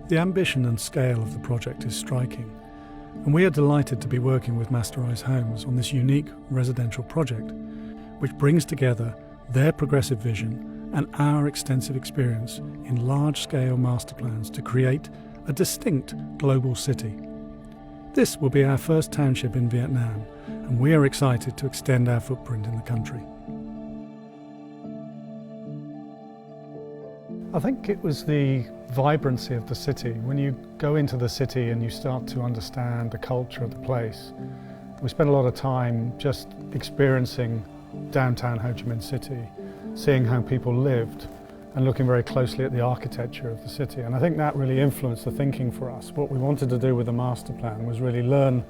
The ambition and scale of the project is striking, and we are delighted to be working with Masterise Homes on this unique residential project, which brings together their progressive vision and our extensive experience in large-scale master plans to create a distinct global city. This will be our first township in Vietnam, and we are excited to extend our footprint in the country. I think it was the vibrancy of the city. When you go into the city and you start to understand the culture of the place, we spent a lot of time just experiencing downtown Ho Chi Minh City, seeing how people lived and looking very closely at the architecture of the city. And I think that really influenced the thinking for us. What we wanted to do with the master plan was really learn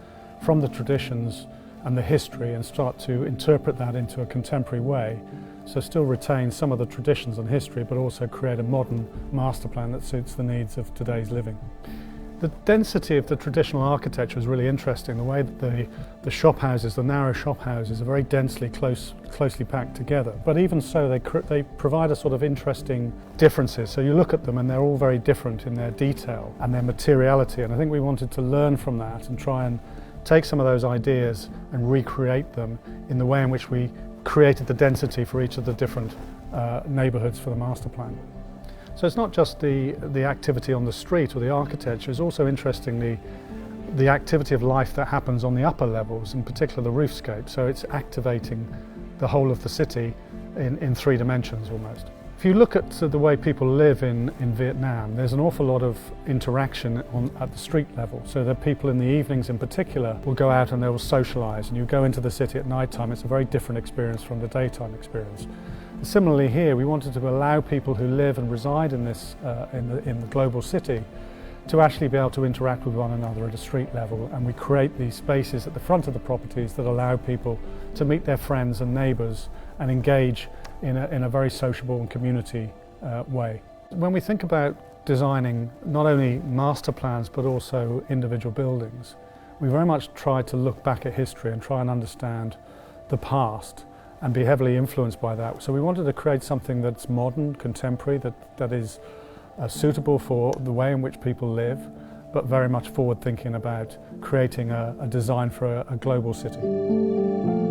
from the traditions and the history and start to interpret that into a contemporary way. So still retain some of the traditions and history, but also create a modern master plan that suits the needs of today's living. The density of the traditional architecture is really interesting. The way that the shop houses, the narrow shop houses, are very densely closely packed together. But even so, they provide a sort of interesting differences. So you look at them and they're all very different in their detail and their materiality. And I think we wanted to learn from that and try and take some of those ideas and recreate them in the way in which we created the density for each of the different neighbourhoods for the master plan. So it's not just the activity on the street or the architecture, it's also interestingly the activity of life that happens on the upper levels, in particular the roofscape. So it's activating the whole of the city in three dimensions almost. If you look at the way people live in Vietnam, there's an awful lot of interaction at the street level. So that people in the evenings in particular will go out and they will socialise, and you go into the city at night time, it's a very different experience from the daytime experience. Similarly here, we wanted to allow people who live and reside in this in the global city to actually be able to interact with one another at a street level, and we create these spaces at the front of the properties that allow people to meet their friends and neighbours and engage in a very sociable and community way. When we think about designing not only master plans but also individual buildings, we very much try to look back at history and try and understand the past and be heavily influenced by that. So we wanted to create something that's modern, contemporary, that is suitable for the way in which people live, but very much forward thinking about creating a design for a global city.